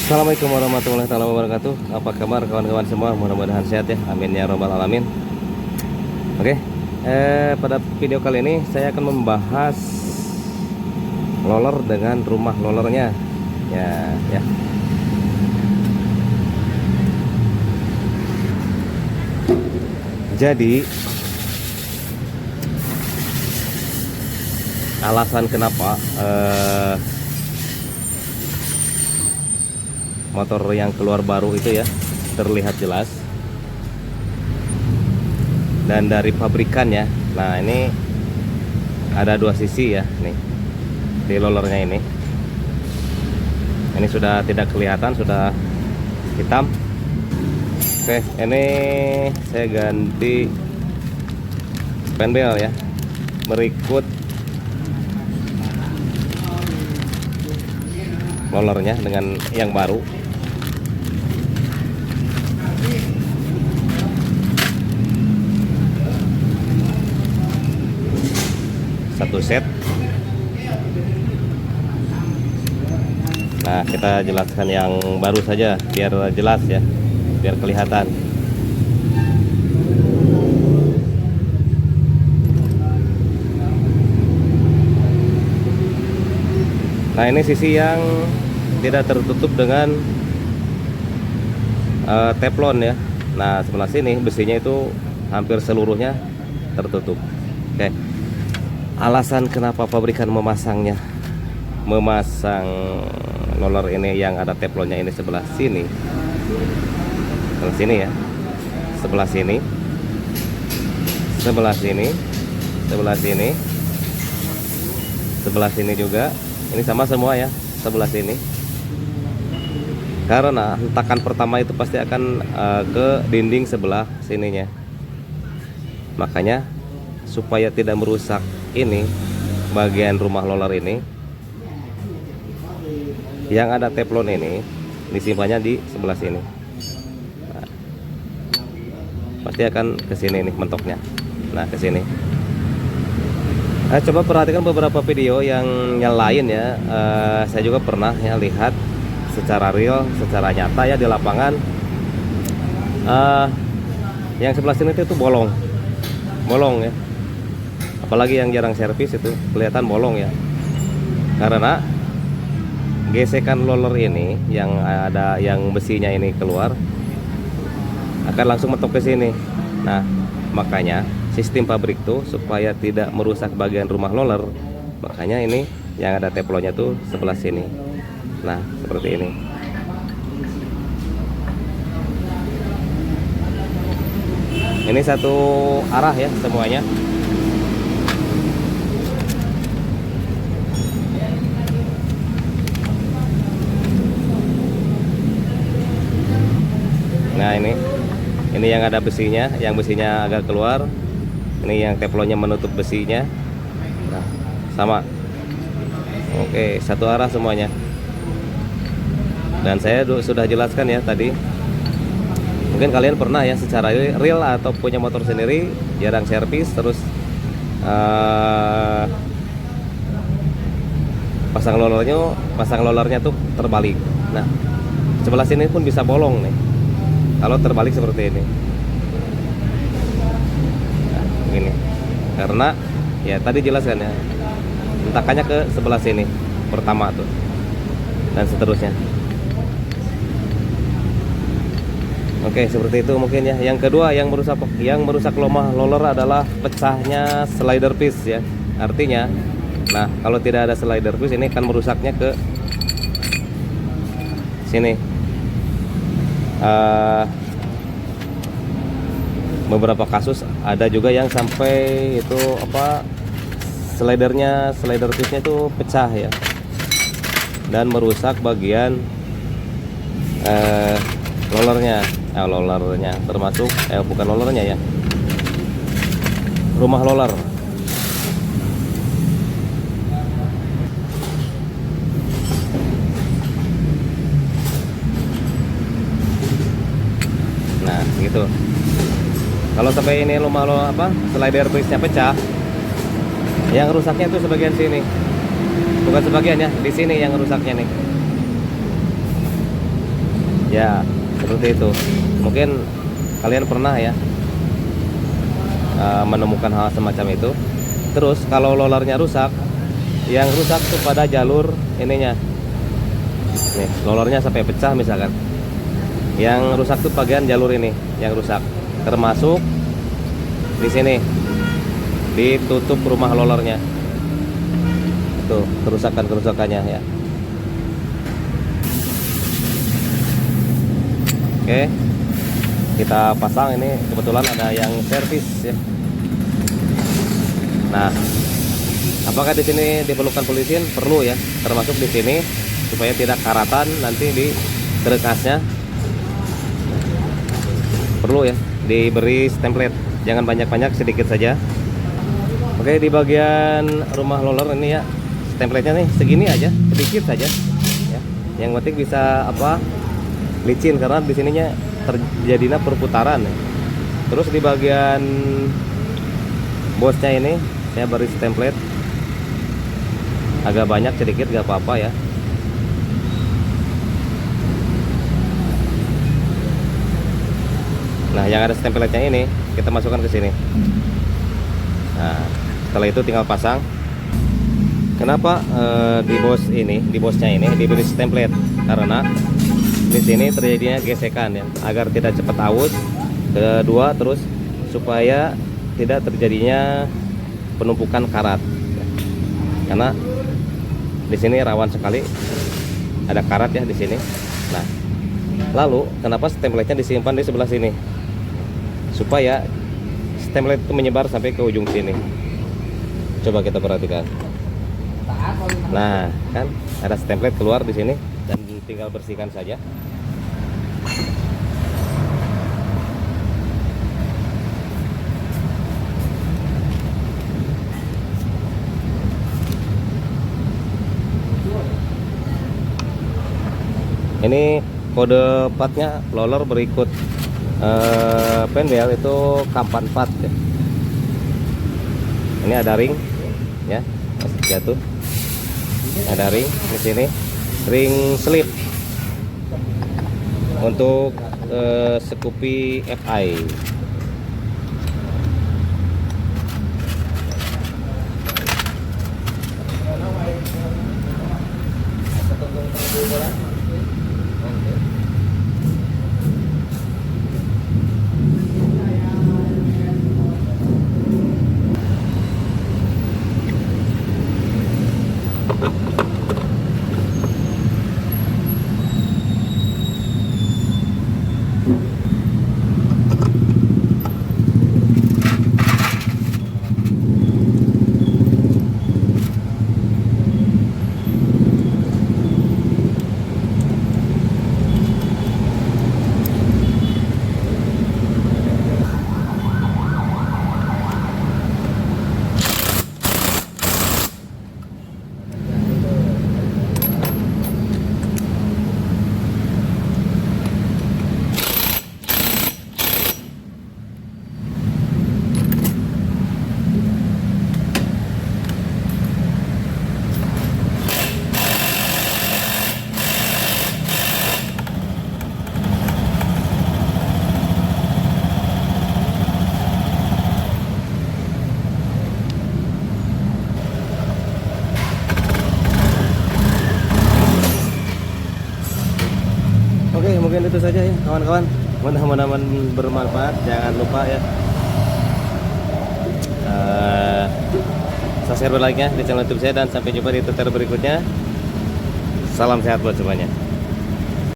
Assalamualaikum warahmatullahi wabarakatuh. Apa kabar kawan-kawan semua? Mudah-mudahan sehat ya. Amin ya robbal alamin. Oke, pada video kali ini saya akan membahas roller dengan rumah rollernya. Ya. Jadi alasan kenapa motor yang keluar baru itu ya terlihat jelas dan dari pabrikan ya. Nah, ini ada dua sisi ya nih di rollernya ini. Ini sudah tidak kelihatan, sudah hitam. Oke, ini saya ganti spandrel ya, berikut rollernya dengan yang baru. Satu set. Nah, kita jelaskan yang baru saja biar jelas ya, biar kelihatan. Nah, ini sisi yang tidak tertutup dengan teflon ya. Nah, sebelah sini besinya itu hampir seluruhnya tertutup. Oke. Alasan kenapa pabrikan memasang roller ini yang ada teflonnya ini sebelah sini. Sebelah sini ya. Sebelah sini. Sebelah sini. Sebelah sini. Sebelah sini juga. Ini sama semua ya, sebelah sini. Karena hentakan pertama itu pasti akan ke dinding sebelah sininya. Makanya supaya tidak merusak ini bagian rumah roller ini, yang ada teflon ini disimpannya di sebelah sini. Nah, pasti akan ke sini nih mentoknya. Nah, ke sini. Coba perhatikan beberapa video yang lain ya. Saya juga pernah ya lihat secara real, secara nyata ya di lapangan. Yang sebelah sini itu bolong ya. Apalagi yang jarang servis itu kelihatan bolong ya. Karena gesekan roller ini yang ada, yang besinya ini keluar, akan langsung mentok ke sini. Nah, makanya sistem pabrik tuh supaya tidak merusak bagian rumah roller, makanya ini yang ada teflonnya tuh sebelah sini. Nah, seperti ini. Ini satu arah ya semuanya. Nah, ini yang ada besinya, yang besinya agak keluar. Ini yang teflonnya menutup besinya. Nah, sama. Oke, satu arah semuanya. Dan saya sudah jelaskan ya tadi. Mungkin kalian pernah ya secara real atau punya motor sendiri, jarang servis, terus pasang rollernya tuh terbalik. Nah, sebelah sini pun bisa bolong nih kalau terbalik seperti ini. Nah, begini. Karena ya tadi jelaskan ya, hentakannya ke sebelah sini pertama tuh, dan seterusnya. Oke, seperti itu mungkin ya. Yang kedua yang merusak rumah roller adalah pecahnya slider piece ya. Artinya, nah kalau tidak ada slider piece ini akan merusaknya ke sini. Beberapa kasus ada juga yang sampai itu slider piece-nya itu pecah ya, dan merusak bagian rollernya termasuk bukan rollernya ya, rumah roller. Nah, gitu. Kalau sampai ini slider piece-nya pecah, yang rusaknya itu sebagian sini, bukan sebagian ya, di sini yang rusaknya nih. Ya, seperti itu. Mungkin kalian pernah ya menemukan hal semacam itu. Terus kalau rollernya rusak, yang rusak tuh pada jalur ininya. Nih, rollernya sampai pecah misalkan. Yang rusak tuh bagian jalur ini yang rusak. Termasuk di sini ditutup rumah rollernya. Tuh, kerusakannya ya. Oke. Kita pasang ini, kebetulan ada yang servis ya. Nah, apakah di sini diperlukan polisin? Perlu ya, termasuk di sini supaya tidak karatan nanti di kerekasnya. Perlu ya, diberi template, jangan banyak-banyak, sedikit saja. Oke, di bagian rumah roller ini ya, template-nya nih segini aja, sedikit saja. Ya. Yang penting bisa apa? Licin, karena di sininya terjadinya perputaran ya. Terus di bagian bosnya ini saya beri template agak banyak, sedikit gak apa-apa ya. Nah, yang ada template-nya ini kita masukkan ke sini. Nah, setelah itu tinggal pasang. Kenapa di bosnya ini diberi template? Karena di sini terjadinya gesekan ya, agar tidak cepat aus. Kedua, terus supaya tidak terjadinya penumpukan karat. Karena di sini rawan sekali ada karat ya di sini. Nah, lalu kenapa template-nya disimpan di sebelah sini? Supaya template itu menyebar sampai ke ujung sini. Coba kita perhatikan. Nah, kan ada template keluar di sini dan tinggal bersihkan saja. Ini kode partnya roller berikut pendel itu kapan part ya. Ini ada ring ya, masih jatuh. Ada ring di sini, ring slip untuk Scoopy FI. Oke, mungkin itu saja ya kawan-kawan. Mudah-mudahan bermanfaat. Jangan lupa ya subscribe, like-nya di channel YouTube saya, dan sampai jumpa di tutorial berikutnya. Salam sehat buat semuanya.